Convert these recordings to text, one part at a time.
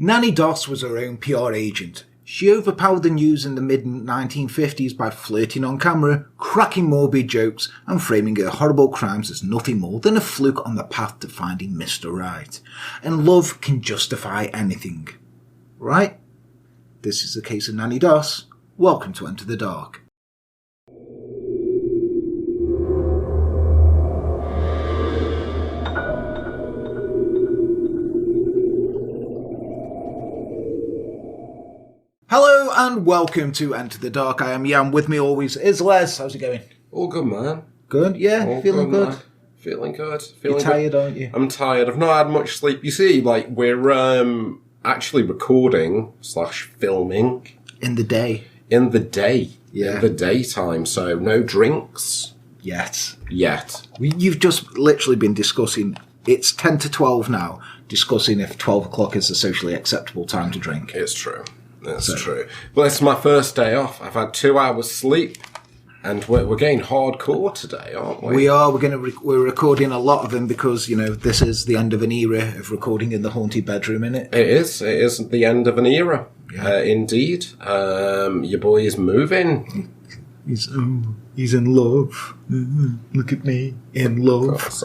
Nannie Doss was her own PR agent. She overpowered the news in the mid-1950s by flirting on camera, cracking morbid jokes, and framing her horrible crimes as nothing more than a fluke on the path to finding Mr. Right. And love can justify anything. Right? This is the case of Nannie Doss. Welcome to Enter the Dark. Hello and welcome to Enter the Dark. I am Jan. With me always is Les. How's it going? All good, man. Good? Yeah? All feeling good? Man. Feeling good. You're tired, aren't you? I'm tired. I've not had much sleep. You see, we're actually recording / filming. In the day. In the day. Yeah. In the daytime. So no drinks. Yet. You've just literally been discussing, it's 10 to 12 now, discussing if 12 o'clock is a socially acceptable time to drink. It's true. That's true. Well, it's my first day off. I've had 2 hours sleep, and we're getting hardcore today, aren't we? We are. We're recording a lot of them because, this is the end of an era of recording in the haunted bedroom, innit? It is. It is the end of an era. Yeah. Indeed. Your boy is moving. He's in love. Look at me. In love.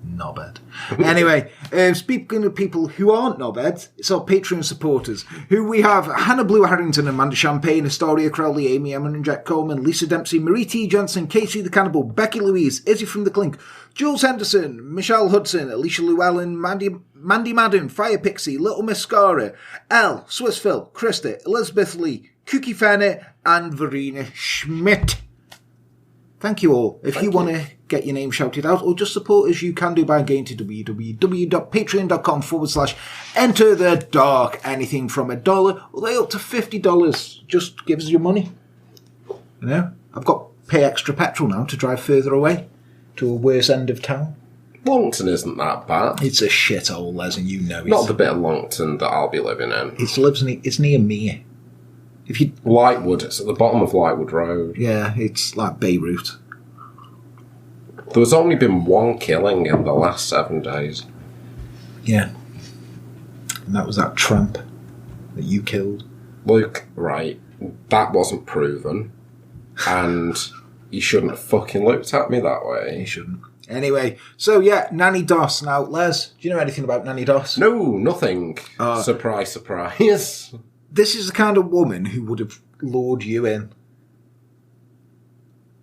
Knobhead. Anyway, speaking of people who aren't knobheads, it's our Patreon supporters, who we have Hannah Blue Harrington, Amanda Champagne, Astoria Crowley, Amy Emma and Jack Coleman, Lisa Dempsey, Marie T. Johnson, Casey the Cannibal, Becky Louise, Izzy from the Clink, Jules Henderson, Michelle Hudson, Alicia Llewellyn, Mandy Madden, Fire Pixie, Little Miss Scara, Elle, Swiss Phil, Krista, Elizabeth Lee, Cookie Fenner, and Verena Schmidt. Thank you all. If you want to get your name shouted out or just support us, you can do by going to www.patreon.com/enterthedark. Anything from $1 all the way up to $50. Just give us your money. I've got to pay extra petrol now to drive further away to a worse end of town. Longton isn't that bad. It's a shithole, Les, and you know it. Not the bit of Longton that I'll be living in. It's near me. Lightwood, it's at the bottom of Lightwood Road. Yeah, it's like Beirut. There's only been one killing in the last 7 days. Yeah. And that was that tramp that you killed. Look, right, that wasn't proven. And you shouldn't have fucking looked at me that way. You shouldn't. Anyway, so yeah, Nannie Doss. Now, Les, do you know anything about Nannie Doss? No, nothing. Surprise, surprise. This is the kind of woman who would have lured you in.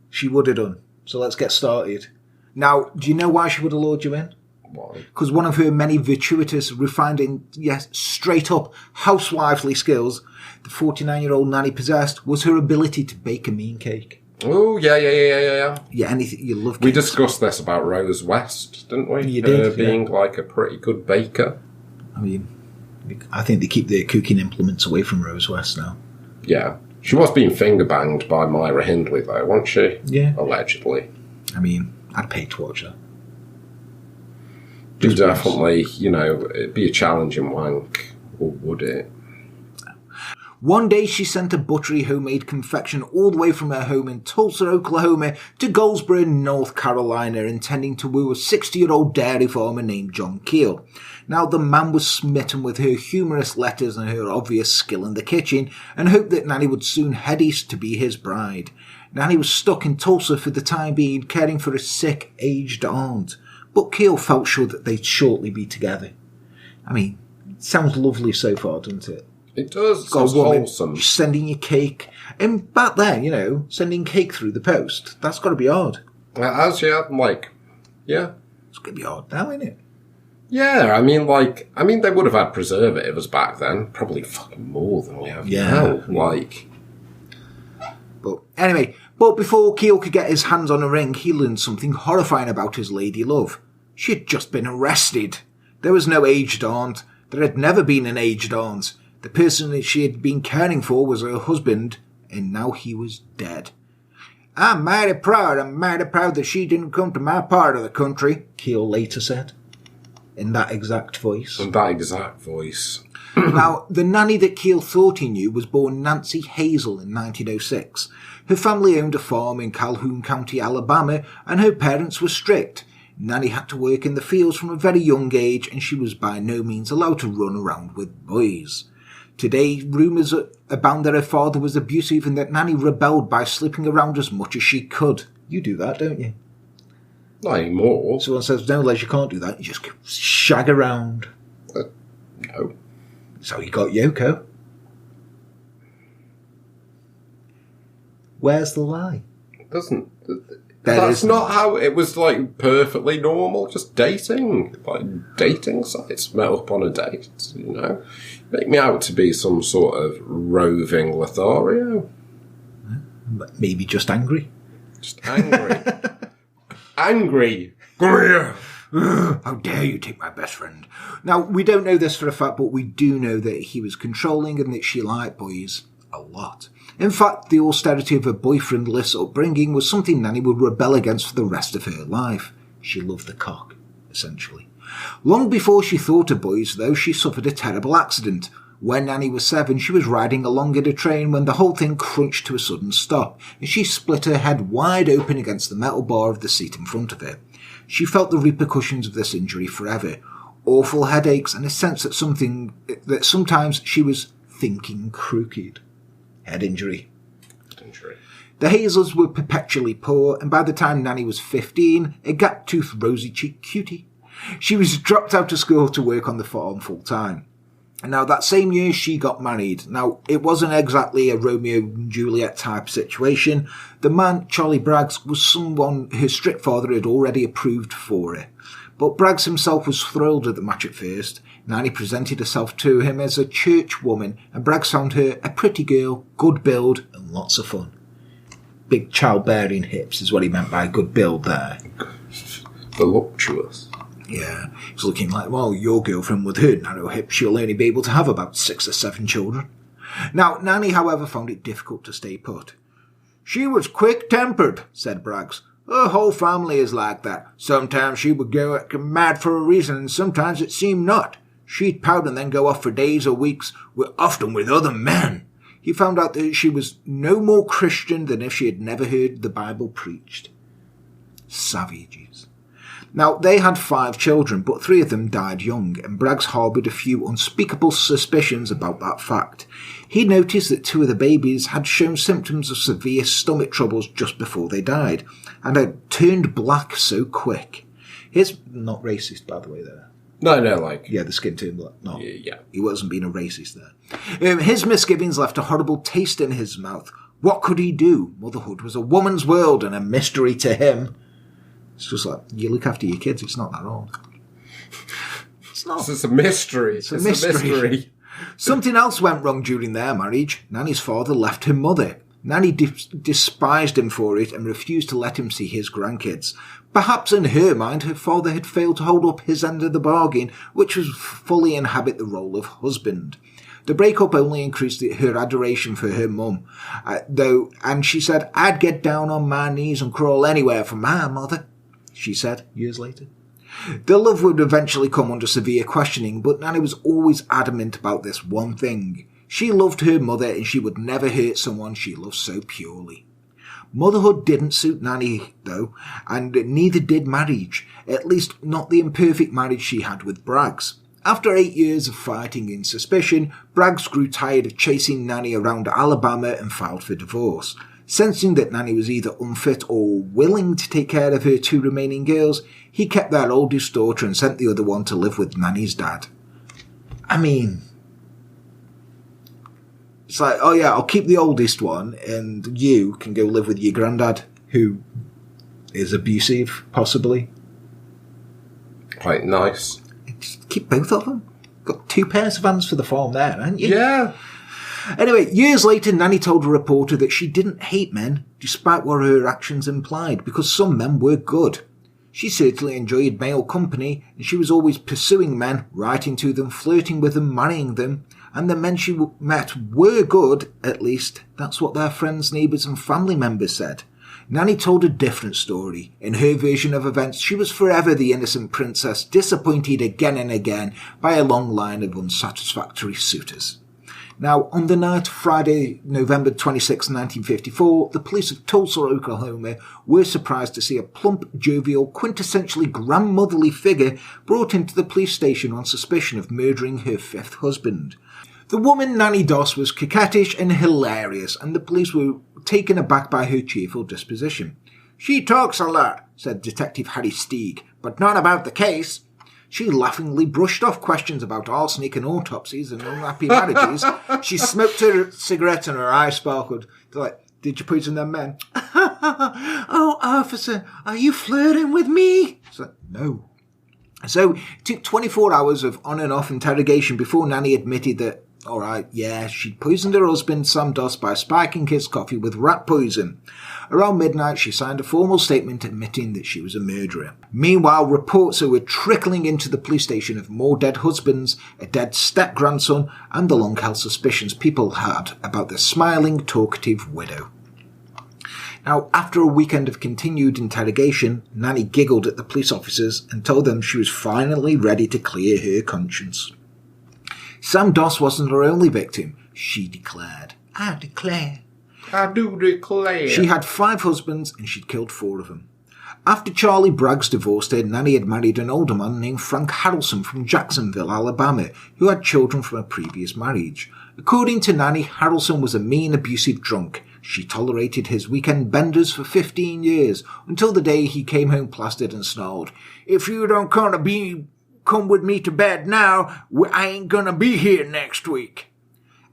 She would have done. So let's get started. Now, do you know why she would have lured you in? Why? Because one of her many virtuitous, refined, and straight up housewifely skills the 49-year-old Nannie possessed was her ability to bake a mean cake. Oh, yeah. Yeah, anything you love. We discussed this about Rose West, didn't we? You did, being like a pretty good baker. I mean, I think they keep their cooking implements away from Rose West now. Yeah. She was being finger-banged by Myra Hindley, though, wasn't she? Yeah. Allegedly. I mean, I'd pay to watch that. Just definitely, it'd be a challenging wank, or would it? One day she sent a buttery homemade confection all the way from her home in Tulsa, Oklahoma to Goldsboro, North Carolina, intending to woo a 60-year-old dairy farmer named John Keel. Now, the man was smitten with her humorous letters and her obvious skill in the kitchen and hoped that Nannie would soon head east to be his bride. Nannie was stuck in Tulsa for the time being, caring for a sick, aged aunt, but Keel felt sure that they'd shortly be together. I mean, it sounds lovely so far, doesn't it? It does. Got It's a woman wholesome. sending you cake. And back then, sending cake through the post, that's got to be hard. As yeah. It's going to be hard now, isn't it? Yeah, I mean, they would have had preservatives back then. Probably fucking more than we have now. But anyway, before Keel could get his hands on a ring, he learned something horrifying about his lady love. She had just been arrested. There was no aged aunt. There had never been an aged aunt. The person that she had been caring for was her husband, and now he was dead. I'm mighty proud that she didn't come to my part of the country, Keel later said, in that exact voice. Now, the nanny that Keel thought he knew was born Nancy Hazel in 1906. Her family owned a farm in Calhoun County, Alabama, and her parents were strict. Nannie had to work in the fields from a very young age, and she was by no means allowed to run around with boys. Today, rumours abound that her father was abusive and that Nannie rebelled by sleeping around as much as she could. You do that, don't you? Not anymore. Someone says, no, Les, you can't do that. You just shag around. No. So you got Yoko. Where's the lie? That's not how it was, like, perfectly normal. Just dating. Like, dating sites. Met up on a date, you know. Make me out to be some sort of roving Lothario. Maybe just angry. Just angry. Angry. How dare you take my best friend? Now, we don't know this for a fact, but we do know that he was controlling and that she liked boys a lot. In fact, the austerity of her boyfriendless upbringing was something Nannie would rebel against for the rest of her life. She loved the cock, essentially. Long before she thought of boys, though, she suffered a terrible accident. When Nannie was 7, she was riding along in a train when the whole thing crunched to a sudden stop, and she split her head wide open against the metal bar of the seat in front of her. She felt the repercussions of this injury forever. Awful headaches and a sense that sometimes she was thinking crooked. Head injury. The Hazels were perpetually poor, and by the time Nannie was 15, a gap-toothed, rosy-cheeked cutie. She was dropped out of school to work on the farm full-time. And now, that same year, she got married. Now, it wasn't exactly a Romeo and Juliet type situation. The man, Charlie Braggs, was someone her strict father had already approved for her. But Braggs himself was thrilled at the match at first. Nannie presented herself to him as a church woman, and Braggs found her a pretty girl, good build, and lots of fun. Big childbearing hips is what he meant by good build there. Voluptuous. Yeah, it's looking like, well, your girlfriend with her narrow hips, she'll only be able to have about 6 or 7 children. Now, Nannie, however, found it difficult to stay put. She was quick-tempered, said Braggs. Her whole family is like that. Sometimes she would go mad for a reason, and sometimes it seemed not. She'd pout and then go off for days or weeks, often with other men. He found out that she was no more Christian than if she had never heard the Bible preached. Savages. Now, they had 5 children, but 3 of them died young, and Braggs harboured a few unspeakable suspicions about that fact. He noticed that 2 of the babies had shown symptoms of severe stomach troubles just before they died, and had turned black so quick. He's not racist, by the way, there. No, like... Yeah, the skin turned black. No, yeah. He wasn't being a racist there. His misgivings left a horrible taste in his mouth. What could he do? Motherhood was a woman's world and a mystery to him. It's just like, you look after your kids, it's not that hard. It's not. It's a mystery. It's a mystery. Something else went wrong during their marriage. Nannie's father left her mother. Nannie despised him for it and refused to let him see his grandkids. Perhaps in her mind, her father had failed to hold up his end of the bargain, which was fully inhabit the role of husband. The breakup only increased her adoration for her mum, and she said, I'd get down on my knees and crawl anywhere for my mother, she said years later. The love would eventually come under severe questioning, but Nannie was always adamant about this one thing. She loved her mother and she would never hurt someone she loved so purely. Motherhood didn't suit Nannie, though, and neither did marriage, at least not the imperfect marriage she had with Braggs. After 8 years of fighting and suspicion, Braggs grew tired of chasing Nannie around Alabama and filed for divorce. Sensing that Nannie was either unfit or willing to take care of her 2 remaining girls, he kept their oldest daughter and sent the other one to live with Nannie's dad. I mean, it's like, oh yeah, I'll keep the oldest one and you can go live with your granddad, who is abusive, possibly. Quite nice. Just keep both of them. Got 2 pairs of hands for the farm there, haven't you? Yeah. Anyway, years later, Nannie told a reporter that she didn't hate men, despite what her actions implied, because some men were good. She certainly enjoyed male company, and she was always pursuing men, writing to them, flirting with them, marrying them, and the men she met were good, at least. That's what their friends, neighbours and family members said. Nannie told a different story. In her version of events, she was forever the innocent princess, disappointed again and again by a long line of unsatisfactory suitors. Now, on the night of Friday, November 26, 1954, the police of Tulsa, Oklahoma were surprised to see a plump, jovial, quintessentially grandmotherly figure brought into the police station on suspicion of murdering her fifth husband. The woman, Nannie Doss, was coquettish and hilarious, and the police were taken aback by her cheerful disposition. "She talks a lot," said Detective Harry Steig, "but not about the case." She laughingly brushed off questions about arsenic and autopsies and unhappy marriages. She smoked her cigarette and her eyes sparkled. They're like, "Did you poison them men?" "Oh, officer, are you flirting with me?" It's like, "No." So it took 24 hours of on and off interrogation before Nannie admitted that, alright, yeah, she'd poisoned her husband, Sam Doss, by spiking his coffee with rat poison. Around midnight, she signed a formal statement admitting that she was a murderer. Meanwhile, reports were trickling into the police station of more dead husbands, a dead step-grandson, and the long-held suspicions people had about the smiling, talkative widow. Now, after a weekend of continued interrogation, Nannie giggled at the police officers and told them she was finally ready to clear her conscience. Sam Doss wasn't her only victim, she declared. "I declare. I do declare." She had 5 husbands and she'd killed 4 of them. After Charlie Braggs divorced her, Nannie had married an older man named Frank Harrelson from Jacksonville, Alabama, who had children from a previous marriage. According to Nannie, Harrelson was a mean, abusive drunk. She tolerated his weekend benders for 15 years, until the day he came home plastered and snarled, "If you don't come with me to bed now, I ain't gonna be here next week."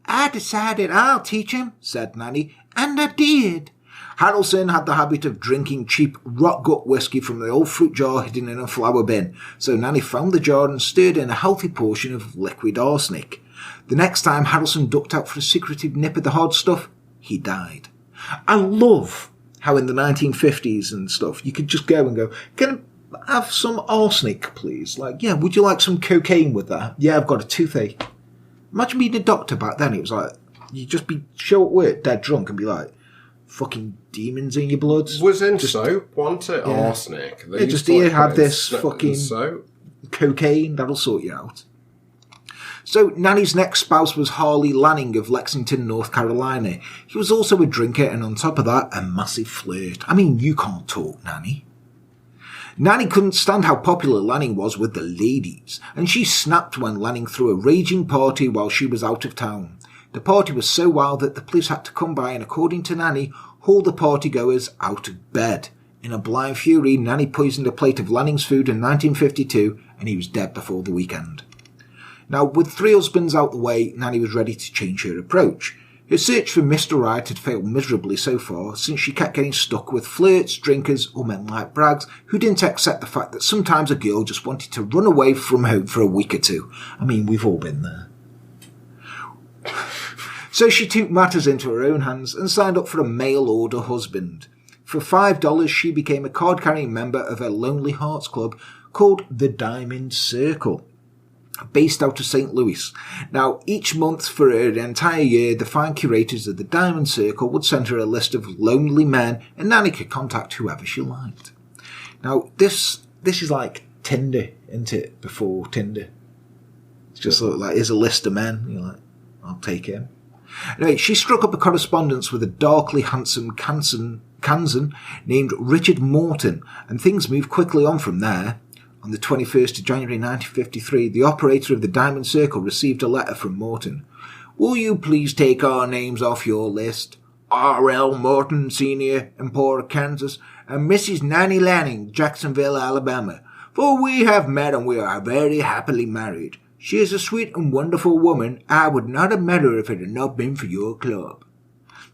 "I decided I'll teach him," said Nannie, "and I did." Harrelson had the habit of drinking cheap rot-gut whiskey from the old fruit jar hidden in a flour bin, so Nannie found the jar and stirred in a healthy portion of liquid arsenic. The next time Harrelson ducked out for a secretive nip of the hard stuff, he died. I love how in the 1950s and stuff, you could just go and go, "Can I have some arsenic, please?" Like, "Yeah, would you like some cocaine with that?" "Yeah, I've got a toothache." Imagine being a doctor back then. It was like, you'd just show up work dead drunk and be like, fucking demons in your blood. Was in soap, wasn't it? Yeah. Arsenic. Yeah, just here, have this fucking cocaine, that'll sort you out. So Nannie's next spouse was Harley Lanning of Lexington, North Carolina. He was also a drinker and on top of that, a massive flirt. I mean, you can't talk, Nannie. Nannie couldn't stand how popular Lanning was with the ladies, and she snapped when Lanning threw a raging party while she was out of town. The party was so wild that the police had to come by and, according to Nannie, haul the partygoers out of bed. In a blind fury, Nannie poisoned a plate of Lanning's food in 1952, and he was dead before the weekend. Now, with 3 husbands out the way, Nannie was ready to change her approach. Her search for Mr. Right had failed miserably so far, since she kept getting stuck with flirts, drinkers, or men like Braggs, who didn't accept the fact that sometimes a girl just wanted to run away from home for a week or 2. I mean, we've all been there. So she took matters into her own hands and signed up for a mail-order husband. For $5, she became a card-carrying member of a Lonely Hearts Club called the Diamond Circle, based out of St. Louis. Now, each month for an entire year, the fine curators of the Diamond Circle would send her a list of lonely men, and Nannie could contact whoever she liked. Now, this is like Tinder, isn't it? Before Tinder. It's just like, here's a list of men. You're like, I'll take him. Anyway, she struck up a correspondence with a darkly handsome Kansan named Richard Morton, and things moved quickly on from there. On the 21st of January 1953, the operator of the Diamond Circle received a letter from Morton. "Will you please take our names off your list? R.L. Morton, Sr., Emporia, Kansas, and Mrs. Nannie Lanning, Jacksonville, Alabama. For we have met and we are very happily married. She is a sweet and wonderful woman. I would not have met her if it had not been for your club."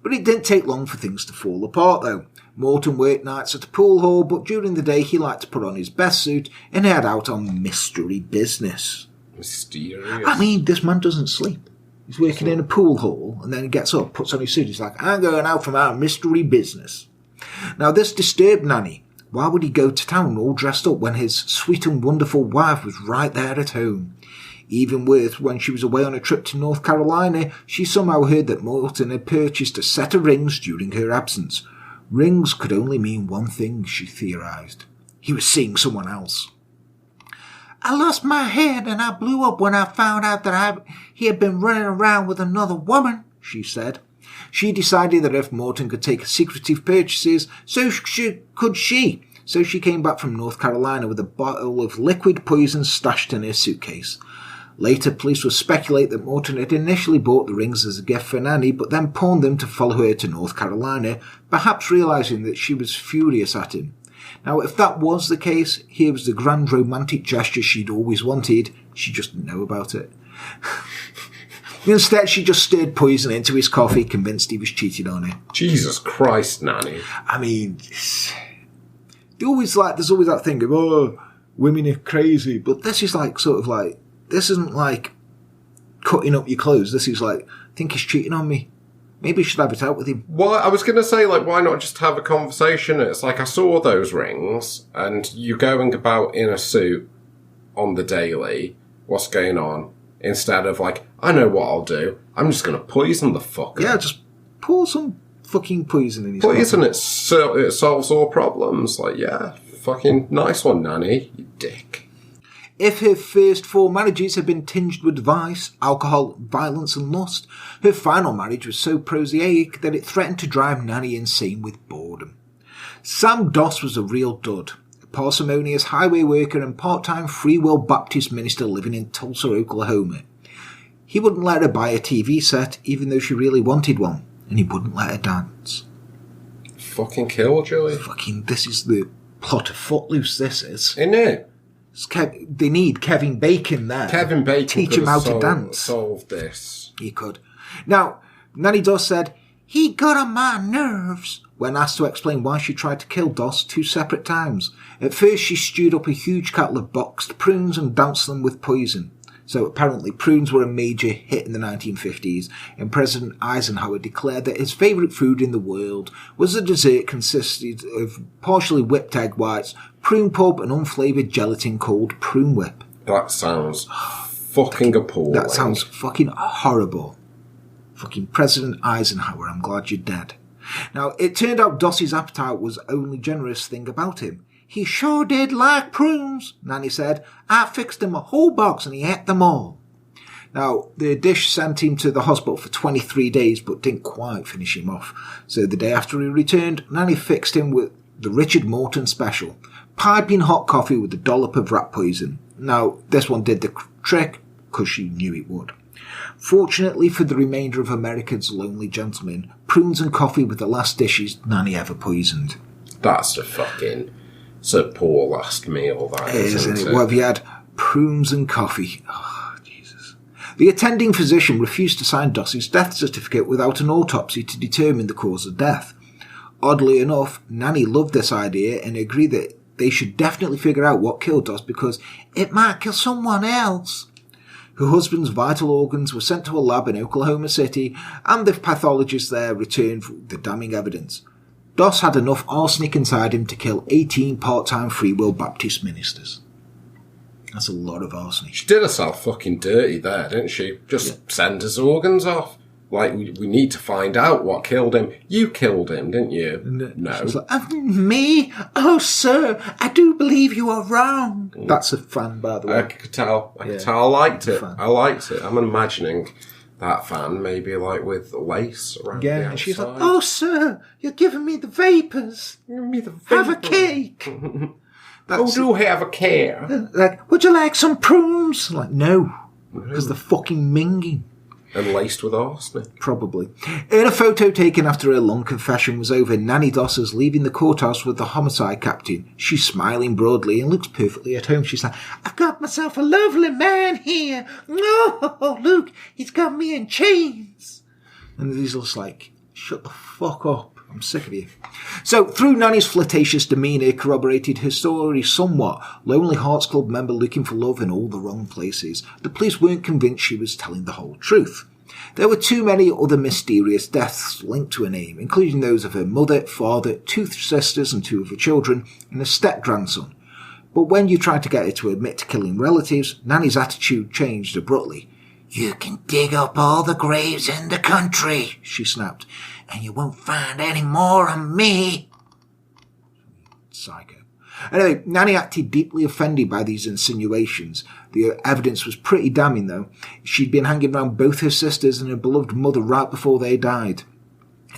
But it didn't take long for things to fall apart, though. Morton worked nights at a pool hall, but during the day he liked to put on his best suit and head out on mystery business. Mysterious. I mean, this man doesn't sleep. He's working in a pool hall, and then he gets up, puts on his suit. He's like, "I'm going out from our mystery business." Now, this disturbed Nannie. Why would he go to town all dressed up when his sweet and wonderful wife was right there at home? Even worse, when she was away on a trip to North Carolina, she somehow heard that Morton had purchased a set of rings during her absence. Rings could only mean one thing, she theorised. He was seeing someone else. I lost my head and I blew up when I found out that he had been running around with another woman, she said. She decided that if Morton could take secretive purchases, so could she. So she came back from North Carolina with a bottle of liquid poison stashed in her suitcase. Later, police would speculate that Morton had initially bought the rings as a gift for Nannie, but then pawned them to follow her to North Carolina, perhaps realising that she was furious at him. Now, if that was the case, here was the grand romantic gesture she'd always wanted. She just didn't know about it. Instead, she just stirred poison into his coffee, convinced he was cheating on her. Jesus Christ, Nannie. I mean, there's always that thing of, oh, women are crazy. But this is this isn't like cutting up your clothes. This is like, I think he's cheating on me. Maybe you should have it out with him. Well, I was going to say, why not just have a conversation? It's like, I saw those rings, and you're going about in a suit on the daily. What's going on? Instead of, I know what I'll do. I'm just going to poison the fucker. Yeah, just pour some fucking poison in his poison, it solves all problems. Fucking nice one, Nannie, you dick. If her first 4 marriages had been tinged with vice, alcohol, violence and lust, her final marriage was so prosaic that it threatened to drive Nannie insane with boredom. Sam Doss was a real dud, a parsimonious highway worker and part-time Free Will Baptist minister living in Tulsa, Oklahoma. He wouldn't let her buy a TV set, even though she really wanted one, and he wouldn't let her dance. Fucking killjoy. This is the plot of Footloose, this is. Isn't it? They need Kevin Bacon there. Kevin Bacon teach him how to dance. Solve this. He could. Now, Nannie Doss said, he got on my nerves, when asked to explain why she tried to kill Doss 2 separate times. At first, she stewed up a huge kettle of boxed prunes and doused them with poison. So apparently prunes were a major hit in the 1950s, and President Eisenhower declared that his favourite food in the world was a dessert consisted of partially whipped egg whites, prune pulp and unflavoured gelatin called prune whip. That sounds fucking appalling. That sounds fucking horrible. Fucking President Eisenhower, I'm glad you're dead. Now, it turned out Doss's appetite was the only generous thing about him. He sure did like prunes, Nannie said. I fixed him a whole box and he ate them all. Now, the dish sent him to the hospital for 23 days, but didn't quite finish him off. So the day after he returned, Nannie fixed him with the Richard Morton special, piping hot coffee with a dollop of rat poison. Now, this one did the trick, because she knew it would. Fortunately for the remainder of America's lonely gentlemen, prunes and coffee were the last dishes Nannie ever poisoned. That's it's a poor last meal, that isn't it? What have you had? Prunes and coffee. Oh, Jesus. The attending physician refused to sign Doss's death certificate without an autopsy to determine the cause of death. Oddly enough, Nannie loved this idea and agreed that they should definitely figure out what killed Doss because it might kill someone else. Her husband's vital organs were sent to a lab in Oklahoma City, and the pathologist there returned the damning evidence. Doss had enough arsenic inside him to kill 18 part-time Free Will Baptist ministers. That's a lot of arsenic. She did herself fucking dirty there, didn't she? Just send his organs off. We need to find out what killed him. You killed him, didn't you? No. She was like, me? Oh, sir, I do believe you are wrong. That's a fan, by the way. I could tell. I liked it. I liked it. I'm imagining that fan maybe with lace around the outside. And she's like, oh, sir, you're giving me the vapours. Have a cake. Do have a care. Would you like some prunes? No, because they're fucking minging. And laced with arsenic. Probably. In a photo taken after her long confession was over, Nannie Doss is leaving the courthouse with the homicide captain. She's smiling broadly and looks perfectly at home. She's like, I've got myself a lovely man here. Oh, look, he's got me in chains. And he's just like, shut the fuck up. I'm sick of you. So, through Nannie's flirtatious demeanour corroborated her story somewhat, Lonely Hearts Club member looking for love in all the wrong places, the police weren't convinced she was telling the whole truth. There were too many other mysterious deaths linked to her name, including those of her mother, father, 2 sisters and 2 of her children, and a step-grandson. But when you tried to get her to admit to killing relatives, Nannie's attitude changed abruptly. You can dig up all the graves in the country, she snapped, and you won't find any more of me. Psycho. Anyway, Nannie acted deeply offended by these insinuations. The evidence was pretty damning, though. She'd been hanging around both her sisters and her beloved mother right before they died.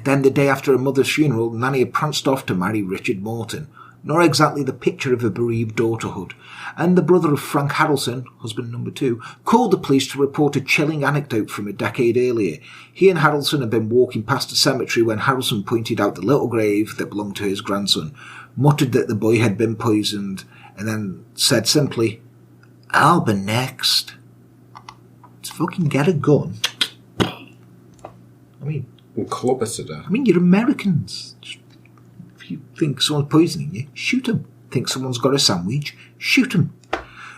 Then, the day after her mother's funeral, Nannie had pranced off to marry Richard Morton. Not exactly the picture of a bereaved daughterhood. And the brother of Frank Harrelson, husband number 2, called the police to report a chilling anecdote from a decade earlier. He and Harrelson had been walking past a cemetery when Harrelson pointed out the little grave that belonged to his grandson, muttered that the boy had been poisoned, and then said simply, "I'll be next." Let's fucking get a gun. I mean... And club it to death. I mean, you're Americans. If you think someone's poisoning you, shoot them. Think someone's got a sandwich, shoot them.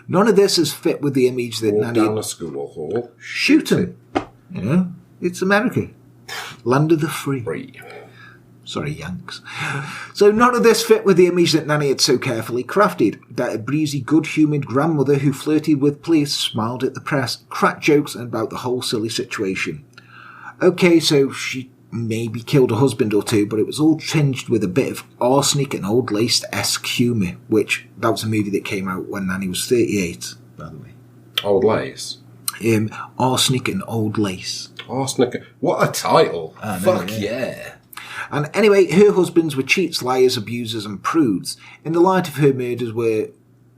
None of this is fit with the image that Nannie... down a school hall. Shoot them. You know, it's America. Land of the free. Sorry, Yanks. So none of this fit with the image that Nannie had so carefully crafted. That a breezy, good-humoured grandmother who flirted with police, smiled at the press, cracked jokes about the whole silly situation. Okay, so she maybe killed a husband or two, but it was all tinged with a bit of arsenic and old lace-esque humour, which, that was a movie that came out when Nannie was 38, by the way. Old Lace? Arsenic and Old Lace. Arsenic. What a title. Fuck yeah. And anyway, her husbands were cheats, liars, abusers and prudes. In the light of her murders,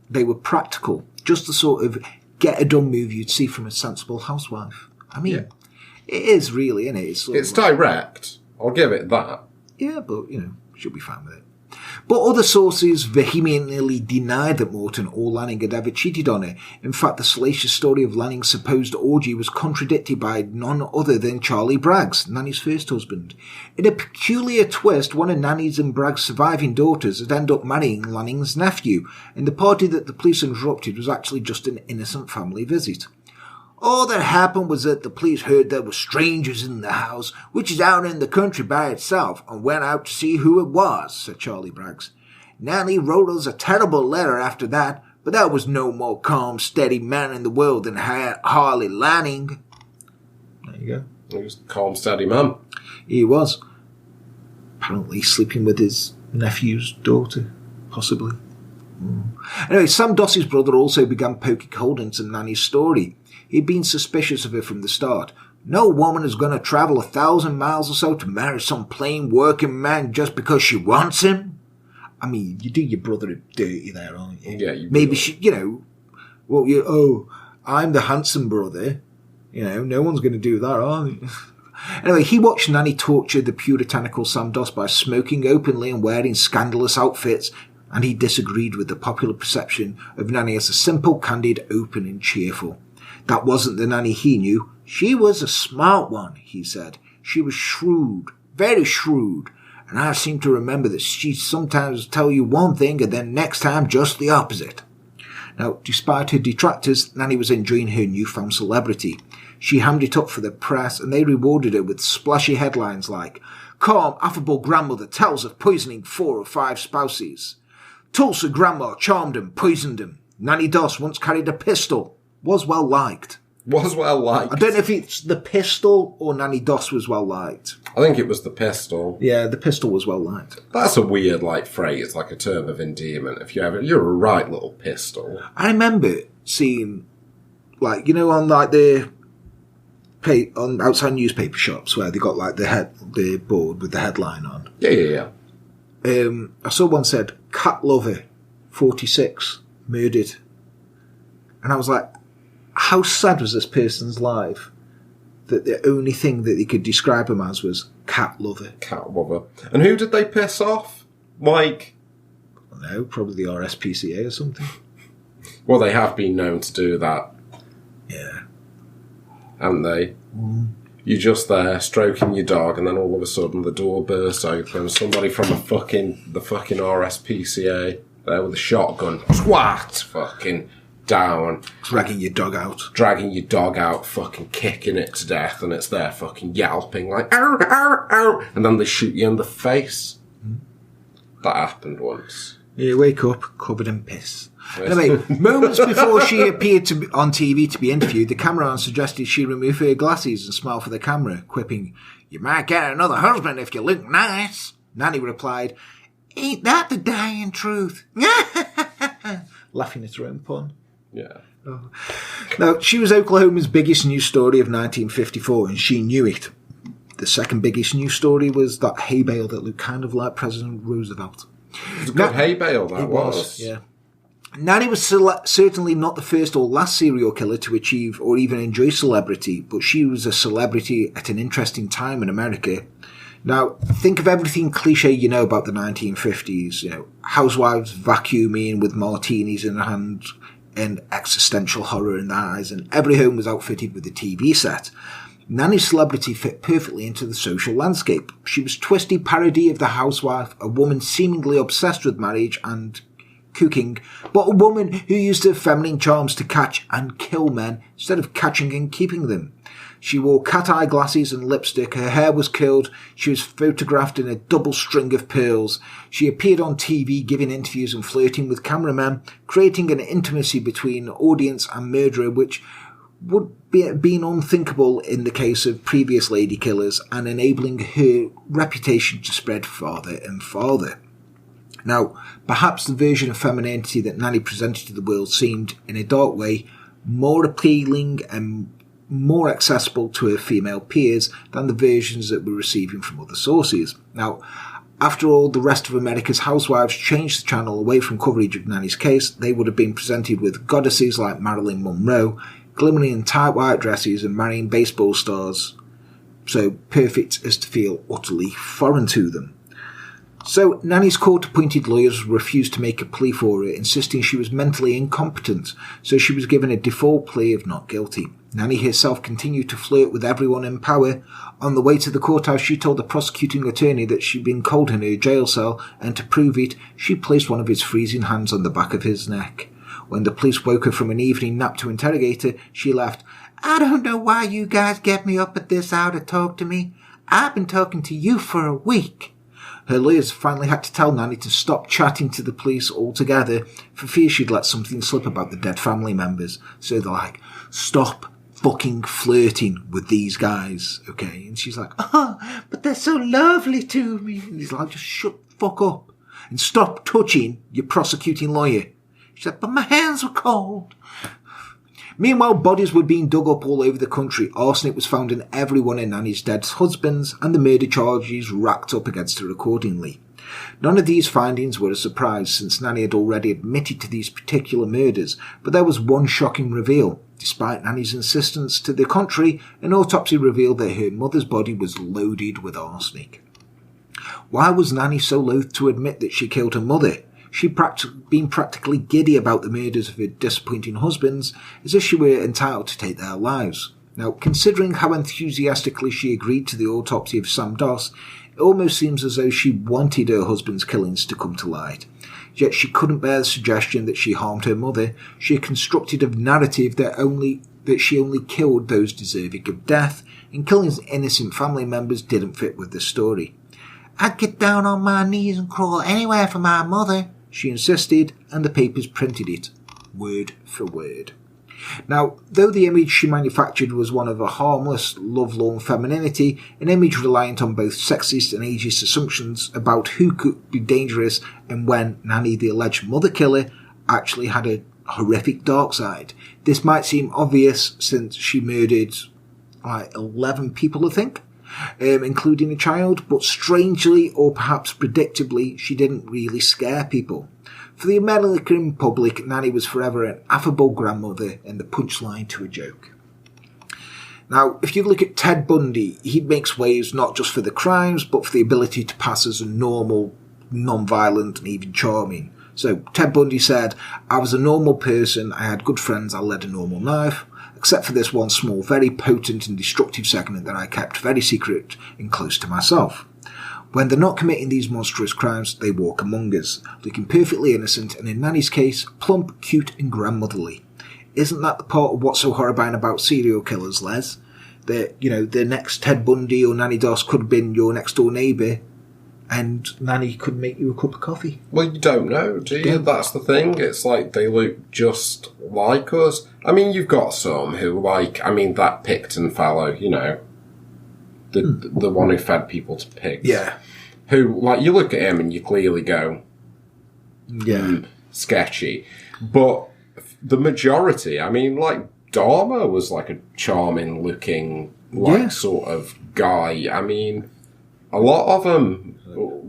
they were practical, just the sort of get-a-done move you'd see from a sensible housewife. I mean... Yeah. It is really, isn't it? It's direct. I'll give it that. Yeah, but, she'll be fine with it. But other sources vehemently denied that Morton or Lanning had ever cheated on her. In fact, the salacious story of Lanning's supposed orgy was contradicted by none other than Charlie Braggs, Nannie's first husband. In a peculiar twist, one of Nannie's and Bragg's surviving daughters had ended up marrying Lanning's nephew, and the party that the police interrupted was actually just an innocent family visit. All that happened was that the police heard there were strangers in the house, which is out in the country by itself, and went out to see who it was, said Charlie Braggs. Nannie wrote us a terrible letter after that, but there was no more calm, steady man in the world than Harley Lanning. There you go. He was a calm, steady man. He was. Apparently sleeping with his nephew's daughter, possibly. Anyway, Sam Doss's brother also began poking holes into Nannie's story. He'd been suspicious of her from the start. No woman is going to travel 1,000 miles or so to marry some plain working man just because she wants him. I mean, you do your brother dirty there, aren't you? Yeah, you maybe she, I'm the handsome brother. No one's going to do that, are they? Anyway, he watched Nannie torture the puritanical Sam Doss by smoking openly and wearing scandalous outfits, and he disagreed with the popular perception of Nannie as a simple, candid, open and cheerful. That wasn't the Nannie he knew. She was a smart one, he said. She was shrewd, very shrewd, and I seem to remember that she'd sometimes tell you one thing and then next time just the opposite. Now, despite her detractors, Nannie was enjoying her newfound celebrity. She hammed it up for the press, and they rewarded her with splashy headlines like, "Calm, affable grandmother tells of poisoning 4 or 5 spouses. Tulsa grandma charmed and poisoned him. Nannie Doss once carried a pistol. Was well liked." Was well liked. I don't know if it's the pistol or Nannie Doss was well liked. I think it was the pistol. Yeah, the pistol was well liked. That's a weird, phrase, a term of endearment. If you're a right little pistol. I remember seeing, on the on outside newspaper shops where they got the board with the headline on. Yeah. I saw one said, "Cat lover, 46, murdered," and I was like, how sad was this person's life that the only thing that they could describe him as was cat lover. Cat lover. And who did they piss off? I don't know, probably the RSPCA or something. Well, they have been known to do that. Yeah. Haven't they? You're just there stroking your dog, and then all of a sudden the door bursts open. Somebody from the fucking RSPCA there with a shotgun. Twat! Fucking down. Dragging your dog out. Fucking kicking it to death, and it's there fucking yelping like, ow, ow, ow. And then they shoot you in the face. That happened once. You wake up covered in piss. Anyway, moments before she appeared on TV to be interviewed, the cameraman suggested she remove her glasses and smile for the camera, quipping, "You might get another husband if you look nice." Nannie replied, Ain't that the dying truth? Laughing at her own pun. Yeah. Oh. Now, she was Oklahoma's biggest news story of 1954, and she knew it. The second biggest news story was that hay bale that looked kind of like President Roosevelt. It was a good hay bale, that was. Yeah. Nannie was certainly not the first or last serial killer to achieve or even enjoy celebrity, but she was a celebrity at an interesting time in America. Now, think of everything cliche you know about the 1950s. You know, housewives vacuuming with martinis in their hands and existential horror in their eyes, and every home was outfitted with a TV set. Nannie's celebrity fit perfectly into the social landscape. She was a twisted parody of the housewife, a woman seemingly obsessed with marriage and cooking, but a woman who used her feminine charms to catch and kill men instead of catching and keeping them. She wore cat-eye glasses and lipstick, her hair was curled, she was photographed in a double string of pearls. She appeared on TV giving interviews and flirting with cameramen, creating an intimacy between audience and murderer which would be been unthinkable in the case of previous lady killers, and enabling her reputation to spread farther and farther. Now, perhaps the version of femininity that Nannie presented to the world seemed, in a dark way, more appealing and more accessible to her female peers than the versions that we're receiving from other sources. Now, after all, the rest of America's housewives changed the channel away from coverage of Nannie's case. They would have been presented with goddesses like Marilyn Monroe, glimmering in tight white dresses and marrying baseball stars, so perfect as to feel utterly foreign to them. So Nannie's court-appointed lawyers refused to make a plea for her, insisting she was mentally incompetent, so she was given a default plea of not guilty. Nannie herself continued to flirt with everyone in power. On the way to the courthouse, she told the prosecuting attorney that she'd been cold in her jail cell, and to prove it, she placed one of his freezing hands on the back of his neck. When the police woke her from an evening nap to interrogate her, she laughed, "I don't know why you guys get me up at this hour to talk to me. I've been talking to you for a week." Her lawyers finally had to tell Nannie to stop chatting to the police altogether for fear she'd let something slip about the dead family members. So they're like, "Stop fucking flirting with these guys, okay?" And she's like, "Oh, but they're so lovely to me." And he's like, "Just shut the fuck up and stop touching your prosecuting lawyer." She said, "But my hands were cold." Meanwhile, bodies were being dug up all over the country. Arsenic was found in every one of Nannie's dead husbands, and the murder charges racked up against her accordingly. None of these findings were a surprise, since Nannie had already admitted to these particular murders, but there was one shocking reveal. Despite Nannie's insistence to the contrary, an autopsy revealed that her mother's body was loaded with arsenic. Why was Nannie so loath to admit that she killed her mother? She'd been practically giddy about the murders of her disappointing husbands, as if she were entitled to take their lives. Now, considering how enthusiastically she agreed to the autopsy of Sam Doss, it almost seems as though she wanted her husband's killings to come to light. Yet she couldn't bear the suggestion that she harmed her mother. She had constructed a narrative that she only killed those deserving of death, and killing innocent family members didn't fit with the story. "I'd get down on my knees and crawl anywhere for my mother," she insisted, and the papers printed it, word for word. Now, though the image she manufactured was one of a harmless, lovelorn femininity, an image reliant on both sexist and ageist assumptions about who could be dangerous and when Nannie, the alleged mother killer, actually had a horrific dark side. This might seem obvious since she murdered 11 people, I think, including a child, but strangely, or perhaps predictably, she didn't really scare people. For the American public, Nannie was forever an affable grandmother and the punchline to a joke. Now, if you look at Ted Bundy, he makes waves not just for the crimes, but for the ability to pass as a normal, non-violent, and even charming. So, Ted Bundy said, "I was a normal person, I had good friends, I led a normal life, except for this one small, very potent and destructive segment that I kept very secret and close to myself. When they're not committing these monstrous crimes, they walk among us, looking perfectly innocent, and in Nannie's case, plump, cute, and grandmotherly. Isn't that the part of what's so horrifying about serial killers, Les? That, the next Ted Bundy or Nannie Doss could have been your next door neighbour, and Nannie could make you a cup of coffee." Well, you don't know, do you? That's the thing. It's like they look just like us. I mean, you've got some who that Picton fellow, the one who fed people to pigs. Yeah. who, like, you look at him and you clearly go, sketchy. But the majority, I mean, like, Dharma was like a charming looking, sort of guy. I mean, a lot of them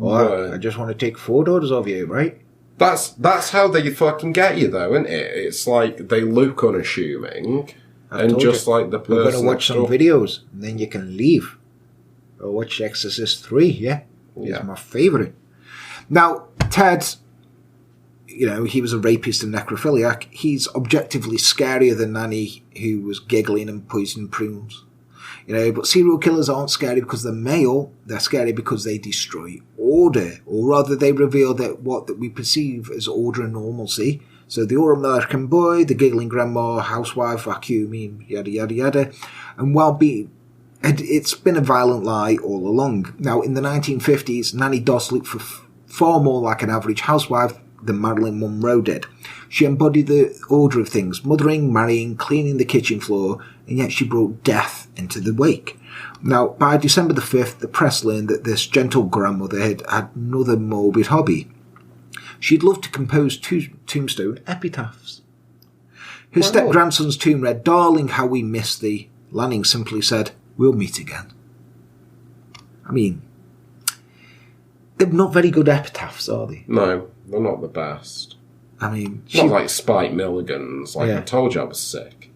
I just want to take photos of you, right? That's how they fucking get you, though, isn't it? It's like they look unassuming, and just like the person. We're going to watch some videos, and then you can leave. Or watch Exorcist 3, It's my favourite. Now, Ted, he was a rapist and necrophiliac. He's objectively scarier than Nannie, who was giggling and poisoning prunes. But serial killers aren't scary because they're male. They're scary because they destroy order, or rather, they reveal that we perceive as order and normalcy. So the All-American Boy, the Giggling Grandma, housewife, vacuuming, yada yada yada, and it's been a violent lie all along. Now, in the 1950s, Nannie Doss looked far more like an average housewife than Marilyn Monroe did. She embodied the order of things, mothering, marrying, cleaning the kitchen floor, and yet she brought death into the wake. Now, by December the 5th, the press learned that this gentle grandmother had another morbid hobby. She'd loved to compose tombstone epitaphs. Her step-grandson's tomb read, "Darling, how we miss thee." Lanning simply said, "We'll meet again." I mean, they're not very good epitaphs, are they? No, they're not the best. I mean... Not like Spike Milligan's, I told you I was sick.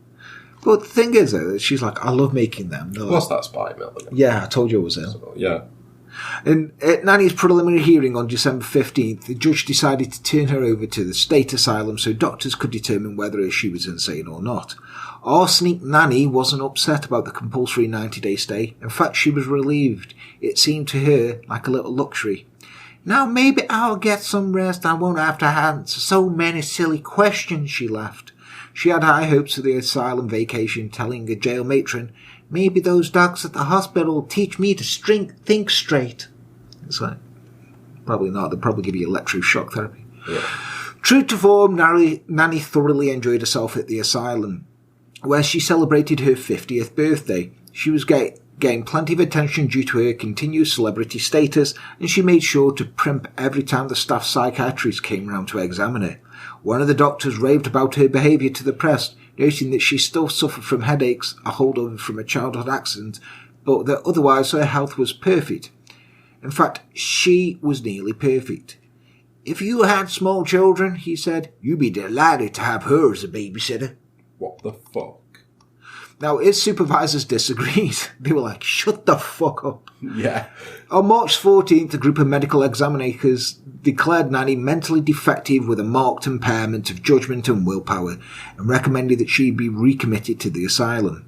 But the thing is, though, she's like, I love making them. What's that, Spike Milligan? Yeah, I told you I was ill. So, yeah. And at Nannie's preliminary hearing on December 15th, the judge decided to turn her over to the state asylum so doctors could determine whether she was insane or not. Arsenic Nannie wasn't upset about the compulsory 90-day stay. In fact, she was relieved. It seemed to her like a little luxury. "Now maybe I'll get some rest. I won't have to answer so many silly questions," she laughed. She had high hopes for the asylum vacation, telling a jail matron, "Maybe those docs at the hospital will teach me to think straight." It's like, probably not. They'll probably give you electroshock therapy. Yeah. True to form, Nannie thoroughly enjoyed herself at the asylum, where she celebrated her 50th birthday. She was getting plenty of attention due to her continued celebrity status, and she made sure to primp every time the staff psychiatrist came round to examine her. One of the doctors raved about her behaviour to the press, noting that she still suffered from headaches, a holdover from a childhood accident, but that otherwise her health was perfect. In fact, she was nearly perfect. "If you had small children," he said, "you'd be delighted to have her as a babysitter." What the fuck? Now, his supervisors disagreed. They were like, "Shut the fuck up." Yeah. On March 14th, a group of medical examiners declared Nannie mentally defective with a marked impairment of judgment and willpower, and recommended that she be recommitted to the asylum.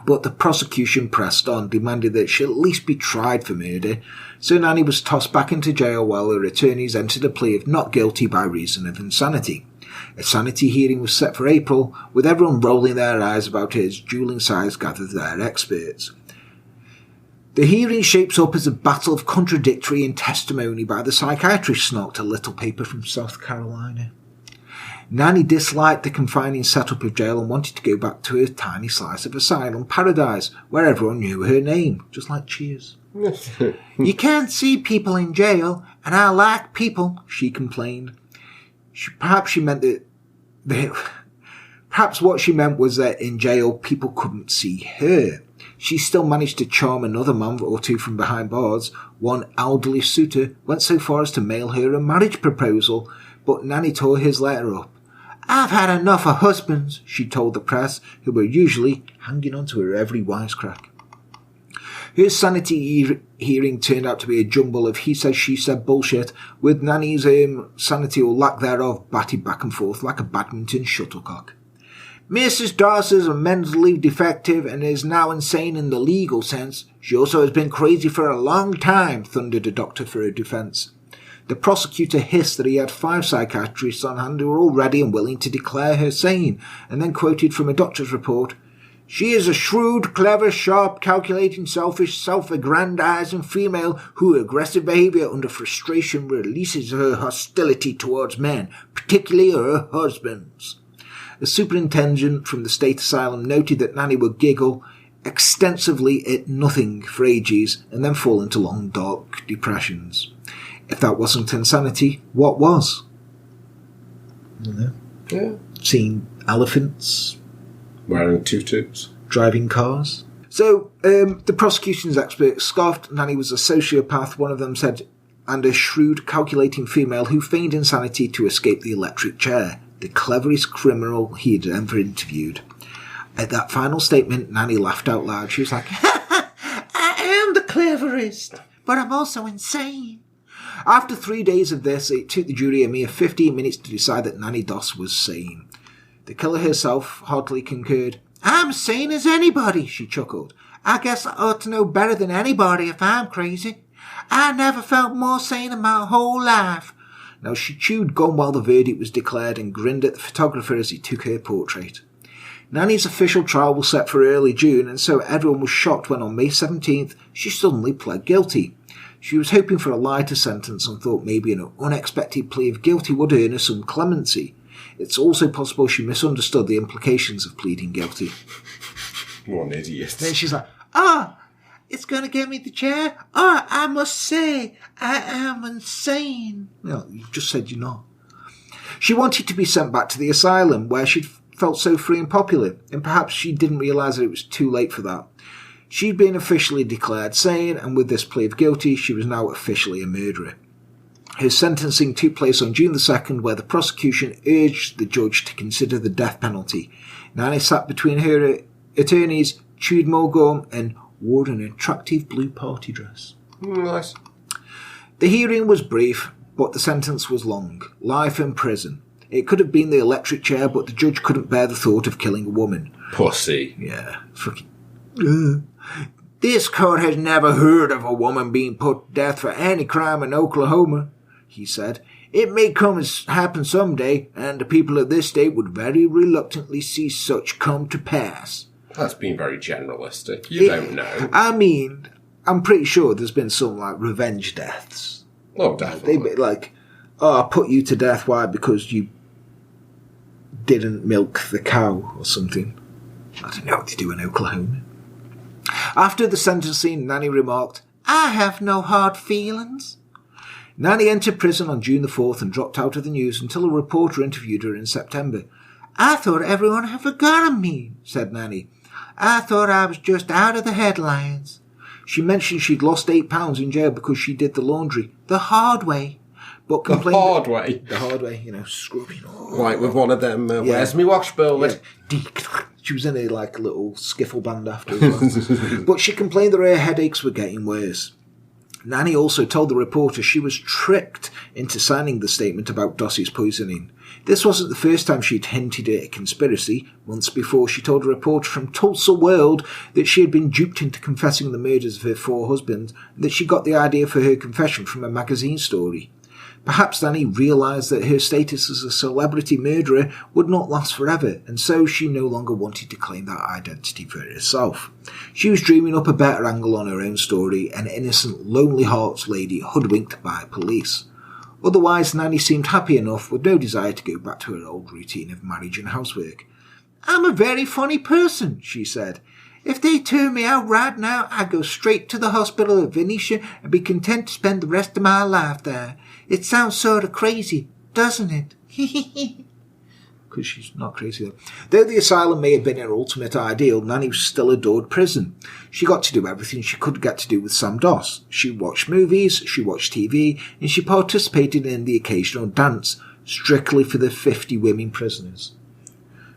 But the prosecution pressed on, demanding that she at least be tried for murder, so Nannie was tossed back into jail while her attorneys entered a plea of not guilty by reason of insanity. A sanity hearing was set for April, with everyone rolling their eyes about it as dueling sides gathered their experts. The hearing shapes up as a battle of contradictory and testimony by the psychiatrist, snarked a little paper from South Carolina. Nannie disliked the confining setup of jail and wanted to go back to her tiny slice of asylum paradise, where everyone knew her name, just like Cheers. "You can't see people in jail, and I like people," she complained. Perhaps what she meant was that in jail people couldn't see her. She still managed to charm another man or two from behind bars. One elderly suitor went so far as to mail her a marriage proposal, but Nannie tore his letter up. "I've had enough of husbands," she told the press, who were usually hanging on to her every wisecrack. Her sanity hearing turned out to be a jumble of he said, she said bullshit, with Nannie's sanity or lack thereof batted back and forth like a badminton shuttlecock. "Mrs. Doss is mentally defective and is now insane in the legal sense. She also has been crazy for a long time," thundered a doctor for her defence. The prosecutor hissed that he had 5 psychiatrists on hand who were all ready and willing to declare her sane, and then quoted from a doctor's report, "She is a shrewd, clever, sharp, calculating, selfish, self-aggrandizing female whose aggressive behaviour under frustration releases her hostility towards men, particularly her husbands." The superintendent from the state asylum noted that Nannie would giggle extensively at nothing for ages, and then fall into long, dark depressions. If that wasn't insanity, what was? I don't know. Yeah. Seeing elephants. Wearing tutus. Driving cars. So, the prosecution's experts scoffed Nannie was a sociopath, one of them said, and a shrewd, calculating female who feigned insanity to escape the electric chair, the cleverest criminal he had ever interviewed. At that final statement, Nannie laughed out loud. She was like, I am the cleverest, but I'm also insane. After 3 days of this, it took the jury a mere 15 minutes to decide that Nannie Doss was sane. The killer herself heartily concurred. I'm sane as anybody, she chuckled. I guess I ought to know better than anybody if I'm crazy. I never felt more sane in my whole life. Now she chewed gum while the verdict was declared and grinned at the photographer as he took her portrait. Nannie's official trial was set for early June, and so everyone was shocked when on May 17th she suddenly pled guilty. She was hoping for a lighter sentence and thought maybe an unexpected plea of guilty would earn her some clemency. It's also possible she misunderstood the implications of pleading guilty. What an idiot. Then she's like, it's going to get me the chair? I must say, I am insane. No, you just said you're not. She wanted to be sent back to the asylum, where she'd felt so free and popular, and perhaps she didn't realise that it was too late for that. She'd been officially declared sane, and with this plea of guilty, she was now officially a murderer. Her sentencing took place on June the 2nd, where the prosecution urged the judge to consider the death penalty. Nannie sat between her attorneys, chewed more gum, and wore an attractive blue party dress. Nice. The hearing was brief, but the sentence was long. Life in prison. It could have been the electric chair, but the judge couldn't bear the thought of killing a woman. Pussy. Yeah, fucking... This court has never heard of a woman being put to death for any crime in Oklahoma, he said. It may happen someday, and the people of this state would very reluctantly see such come to pass. That's been very generalistic. You don't know. I mean, I'm pretty sure there's been some, revenge deaths. Oh, definitely. They'd be like, I put you to death, why? Because you didn't milk the cow or something. I don't know what they do in Oklahoma. After the sentencing, Nannie remarked, I have no hard feelings. Nannie entered prison on June the 4th and dropped out of the news until a reporter interviewed her in September. I thought everyone had forgotten me, said Nannie. I thought I was just out of the headlines. She mentioned she'd lost 8 pounds in jail because she did the laundry the hard way. But complained the hard way? The hard way, scrubbing. Right, with one of them, where's me washbowl? Yeah. She was in a little skiffle band after as well. But she complained that her headaches were getting worse. Nannie also told the reporter she was tricked into signing the statement about Doss's poisoning. This wasn't the first time she'd hinted at a conspiracy. Months before, she told a reporter from Tulsa World that she had been duped into confessing the murders of her 4 husbands, and that she got the idea for her confession from a magazine story. Perhaps Nannie realised that her status as a celebrity murderer would not last forever, and so she no longer wanted to claim that identity for herself. She was dreaming up a better angle on her own story, an innocent, lonely hearts lady hoodwinked by police. Otherwise, Nannie seemed happy enough, with no desire to go back to her old routine of marriage and housework. I'm a very funny person, she said. If they turn me out right now, I'd go straight to the hospital at Venetia and be content to spend the rest of my life there. It sounds sort of crazy, doesn't it? Because she's not crazy though. Though the asylum may have been her ultimate ideal, Nannie still adored prison. She got to do everything she could get to do with Sam Doss. She watched movies, she watched TV, and she participated in the occasional dance, strictly for the 50 women prisoners.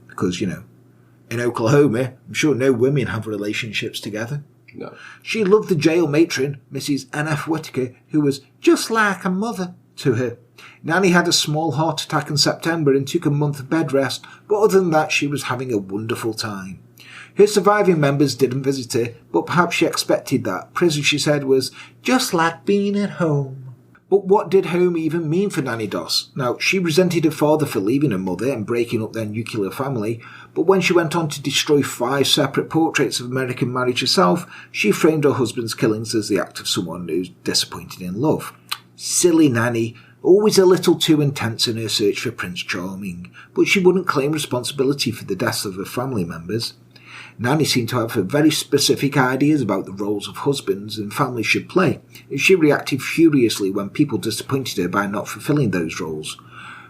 Because, in Oklahoma, I'm sure no women have relationships together. No. She loved the jail matron, Mrs. N.F. Whittaker, who was just like a mother to her. Nannie had a small heart attack in September and took a month of bed rest, but other than that she was having a wonderful time. Her surviving members didn't visit her, but perhaps she expected that. Prison, she said, was just like being at home. But what did home even mean for Nannie Doss? Now, she resented her father for leaving her mother and breaking up their nuclear family, but when she went on to destroy 5 separate portraits of American marriage herself, she framed her husband's killings as the act of someone who's disappointed in love. Silly Nannie, always a little too intense in her search for Prince Charming, but she wouldn't claim responsibility for the deaths of her family members. Nannie seemed to have very specific ideas about the roles of husbands and families should play, and she reacted furiously when people disappointed her by not fulfilling those roles.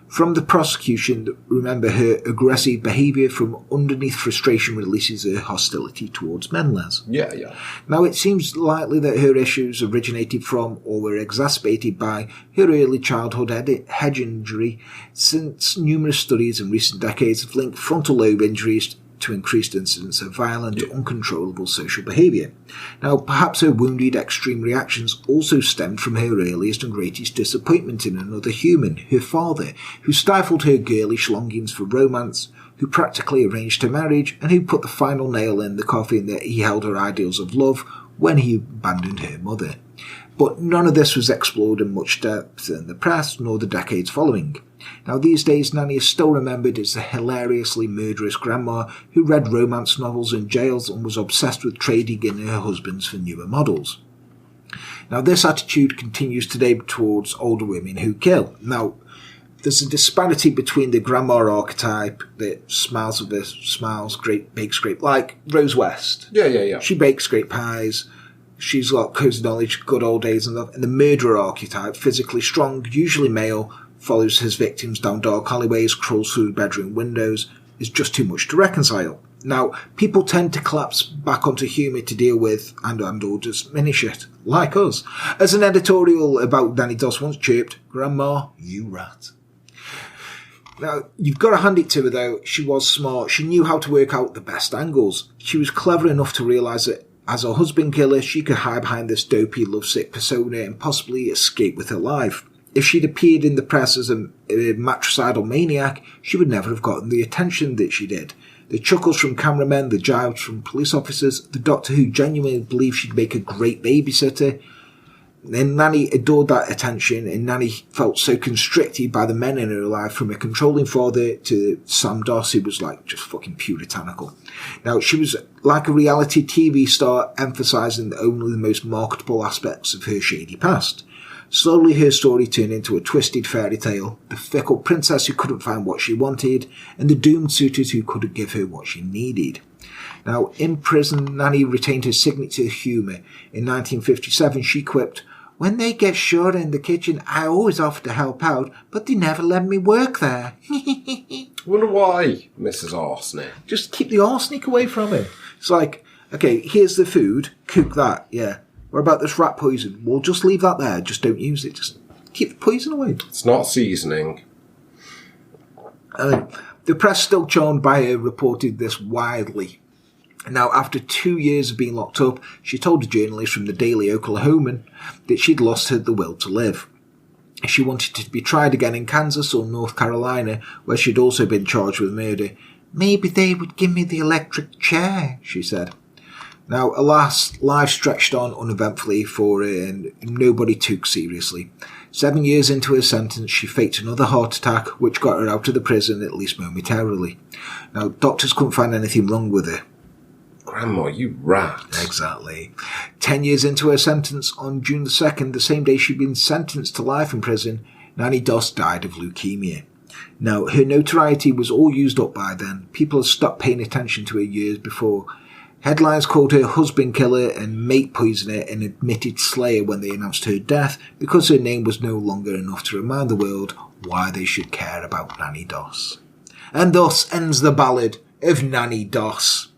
From the prosecution, remember her aggressive behaviour from underneath frustration releases her hostility towards men, Les. Yeah, yeah. Now, it seems likely that her issues originated from or were exacerbated by her early childhood head injury, since numerous studies in recent decades have linked frontal lobe injuries to increased incidence of violent, uncontrollable social behaviour. Now, perhaps her wounded extreme reactions also stemmed from her earliest and greatest disappointment in another human, her father, who stifled her girlish longings for romance, who practically arranged her marriage, and who put the final nail in the coffin that he held her ideals of love when he abandoned her mother. But none of this was explored in much depth in the press, nor the decades following. Now, these days, Nannie is still remembered as the hilariously murderous grandma who read romance novels in jails and was obsessed with trading in her husbands for newer models. Now, this attitude continues today towards older women who kill. Now, there's a disparity between the grandma archetype that smiles, bakes great, like Rose West. Yeah. She bakes great pies. She's got cozy knowledge, good old days and love. And the murderer archetype, physically strong, usually male, follows his victims down dark alleyways, crawls through bedroom windows, is just too much to reconcile. Now, people tend to collapse back onto humour to deal with and or diminish it, like us. As an editorial about Nannie Doss once chirped, "Grandma, you rat." Now, you've got to hand it to her though, she was smart. She knew how to work out the best angles. She was clever enough to realise that as a husband killer, she could hide behind this dopey, lovesick persona and possibly escape with her life. If she'd appeared in the press as a matricidal maniac, she would never have gotten the attention that she did. The chuckles from cameramen, the jibes from police officers, the doctor who genuinely believed she'd make a great babysitter. And Nannie adored that attention, and Nannie felt so constricted by the men in her life, from a controlling father to Sam Doss, who was like just fucking puritanical. Now, she was like a reality TV star, emphasising only the most marketable aspects of her shady past. Slowly her story turned into a twisted fairy tale, the fickle princess who couldn't find what she wanted, and the doomed suitors who couldn't give her what she needed. Now, in prison, Nannie retained her signature humour. In 1957, she quipped, "When they get short in the kitchen, I always offer to help out, but they never let me work there." Wonder why, Mrs. Arsenic? Just keep the arsenic away from her. It's like, okay, here's the food, cook that, yeah. What about this rat poison? Well, just leave that there, just don't use it, just keep the poison away. It's not seasoning. The press, still charmed by her, reported this widely. Now, after 2 years of being locked up, she told a journalist from the Daily Oklahoman that she'd lost the will to live. She wanted to be tried again in Kansas or North Carolina, where she'd also been charged with murder. "Maybe they would give me the electric chair," she said. Now, alas, life stretched on uneventfully for her and nobody took seriously. 7 years into her sentence, she faked another heart attack, which got her out of the prison, at least momentarily. Now, doctors couldn't find anything wrong with her. Grandma, you rat. Exactly. 10 years into her sentence, on June the 2nd, the same day she'd been sentenced to life in prison, Nannie Doss died of leukemia. Now, her notoriety was all used up by then. People had stopped paying attention to her years before. Headlines called her husband killer and mate poisoner and admitted slayer when they announced her death, because her name was no longer enough to remind the world why they should care about Nannie Doss. And thus ends the ballad of Nannie Doss.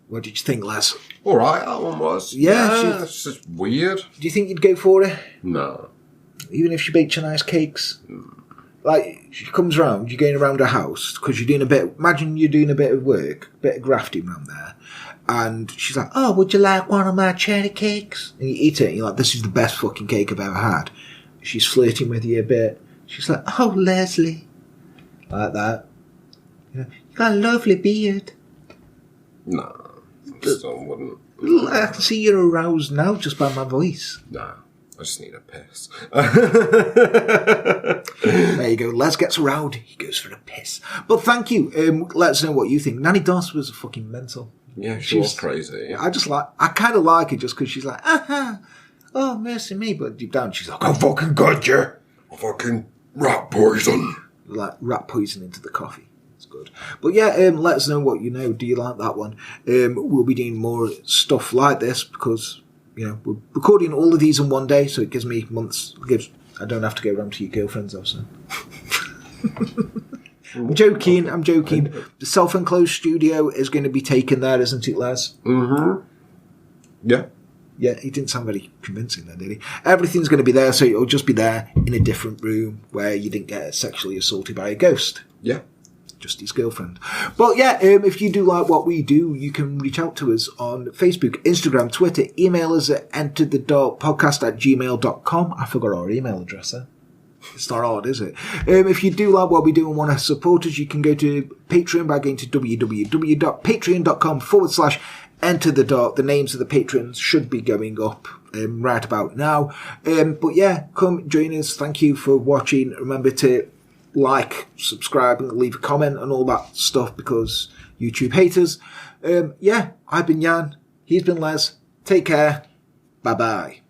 What did you think, Les? Alright, that one was. Yeah, it's just weird. Do you think you'd go for her? No. Even if she baked you nice cakes? Like, she comes round, you're going around her house, because you're doing imagine you're doing a bit of work, a bit of grafting around there, and she's like, "Oh, would you like one of my cherry cakes?" And you eat it, and you're like, "This is the best fucking cake I've ever had." She's flirting with you a bit. She's like, "Oh, Leslie." Like that. You got a lovely beard. No, I still wouldn't. I can see you're aroused now just by my voice. No. I just need a piss. There you go. Les gets around. He goes for a piss. But thank you. Let us know what you think. Nannie Doss was fucking mental. Yeah, she was crazy. Yeah. I kind of like her just because she's like, oh, mercy me. But deep down, she's like, "I fucking got you. I fucking rat poison." Like rat poison into the coffee. It's good. But yeah, let us know what you know. Do you like that one? We'll be doing more stuff like this because, we're recording all of these in one day, so it gives me months. I don't have to go around to your girlfriend's house. So. I'm joking. The self-enclosed studio is going to be taken there, isn't it, Les? Mm-hmm. Yeah. Yeah, he didn't sound very convincing then, did he? Everything's going to be there, so it'll just be there in a different room where you didn't get sexually assaulted by a ghost. Yeah. Just his girlfriend. But yeah, if you do like what we do, you can reach out to us on Facebook, Instagram, Twitter, email us at enterthedarkpodcast@gmail.com. I forgot our email address there. It's not hard, is it? If you do like what we do and want to support us, you can go to Patreon by going to www.patreon.com/enterthedark. The names of the patrons should be going up right about now. But yeah, come join us. Thank you for watching. Remember to like, subscribe, and leave a comment and all that stuff because YouTube haters. Yeah, I've been Jan. He's been Les. Take care. Bye-bye.